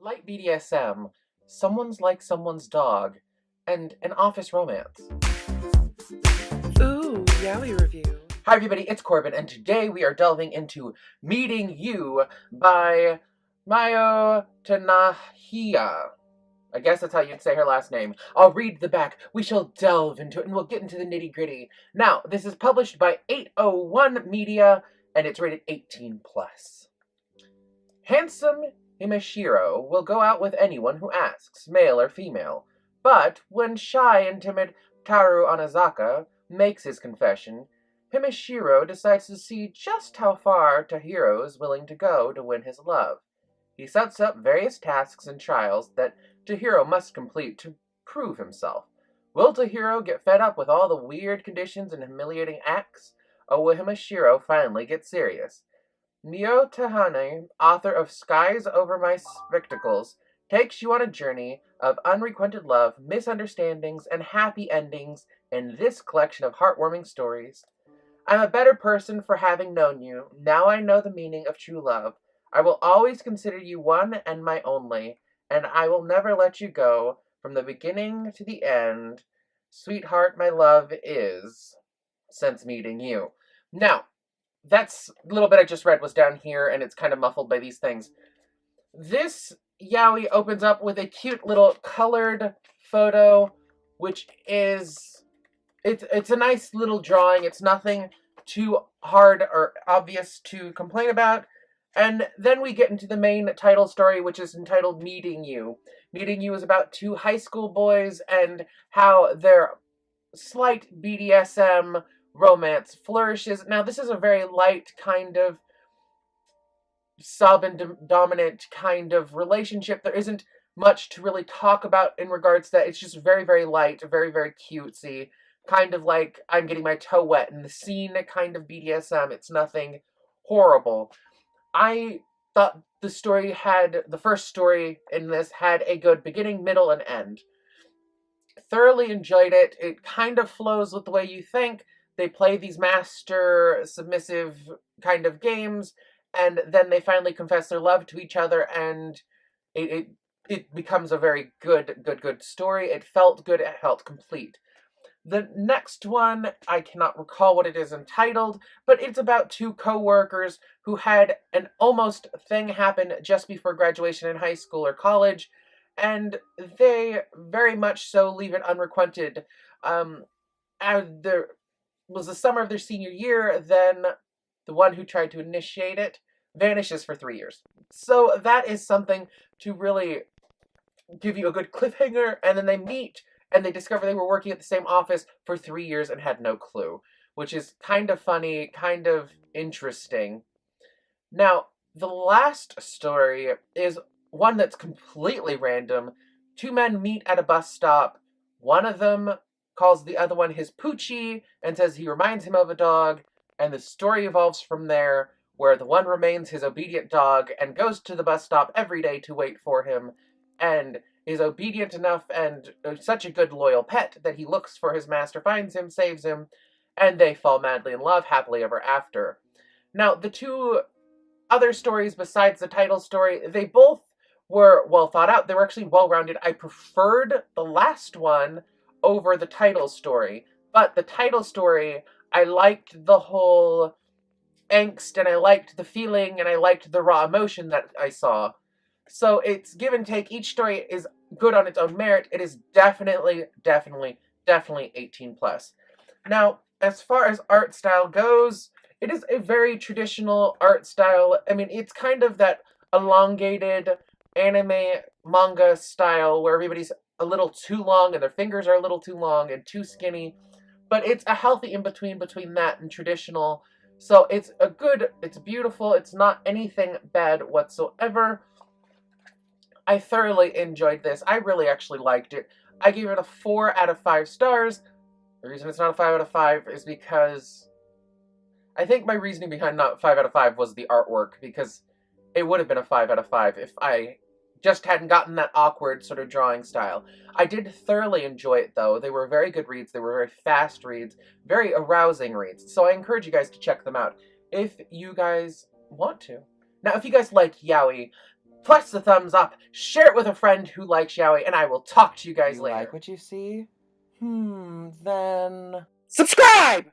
Light BDSM, someone's like someone's dog, and an office romance. Ooh, Yaoi Review. Hi everybody, it's Corbin, and today we are delving into Meeting You by Mio Tennohji. I guess that's how you'd say her last name. I'll read the back, we shall delve into it, and we'll get into the nitty-gritty. Now, this is published by 801 Media, and it's rated 18+. Handsome Himeshiro will go out with anyone who asks, male or female. But when shy and timid Taru Onozaka makes his confession, Himeshiro decides to see just how far Tahiro is willing to go to win his love. He sets up various tasks and trials that Tahiro must complete to prove himself. Will Tahiro get fed up with all the weird conditions and humiliating acts, or will Himeshiro finally get serious? Mio Tennohji, author of Skies Over My Spectacles, takes you on a journey of unrequited love, misunderstandings, and happy endings in this collection of heartwarming stories. I'm a better person for having known you. Now I know the meaning of true love. I will always consider you one and my only, and I will never let you go from the beginning to the end. Sweetheart, my love is since meeting you. Now, that's the little bit I just read was down here, and it's kind of muffled by these things. This yaoi opens up with a cute little colored photo, which is, it's a nice little drawing. It's nothing too hard or obvious to complain about. And then we get into the main title story, which is entitled Meeting You. Meeting You is about two high school boys and how their slight BDSM romance flourishes. Now, this is a very light kind of sub and dominant kind of relationship. There isn't much to really talk about in regards to that. It's just very, very light, very, very cutesy. Kind of like I'm getting my toe wet in the scene kind of BDSM. It's nothing horrible. I thought the first story in this had a good beginning, middle, and end. Thoroughly enjoyed it. It kind of flows with the way you think. They play these master submissive kind of games, and then they finally confess their love to each other, and it becomes a very good story. It felt good, it felt complete. The next one, I cannot recall what it is entitled, but it's about two co-workers who had an almost thing happen just before graduation in high school or college, and they very much so leave it unrequited. There was the summer of their senior year, then the one who tried to initiate it vanishes for 3 years. So that is something to really give you a good cliffhanger, and then they meet, and they discover they were working at the same office for 3 years and had no clue, which is kind of funny, kind of interesting. Now, the last story is one that's completely random. Two men meet at a bus stop. One of them calls the other one his Poochie and says he reminds him of a dog, and the story evolves from there, where the one remains his obedient dog and goes to the bus stop every day to wait for him, and is obedient enough and such a good loyal pet that he looks for his master, finds him, saves him, and they fall madly in love happily ever after. Now, the two other stories besides the title story, they both were well thought out. They were actually well-rounded. I preferred the last one over the title story, but the title story, I liked the whole angst, and I liked the feeling, and I liked the raw emotion that I saw. So it's give and take. Each story is good on its own merit. It is definitely 18+. Now, as far as art style goes, it is a very traditional art style. I mean, it's kind of that elongated anime manga style where everybody's a little too long and their fingers are a little too long and too skinny. But it's a healthy in-between between that and traditional. So it's beautiful. It's not anything bad whatsoever. I thoroughly enjoyed this. I really actually liked it. I gave it a 4 out of 5 stars. The reason it's not a 5 out of 5 is because I think my reasoning behind not 5 out of 5 was the artwork, because it would have been a 5 out of 5 if I just hadn't gotten that awkward sort of drawing style. I did thoroughly enjoy it, though. They were very good reads. They were very fast reads, very arousing reads. So I encourage you guys to check them out if you guys want to. Now, if you guys like yaoi, plus the thumbs up, share it with a friend who likes yaoi, and I will talk to you guys later. Like what you see? Then... Subscribe!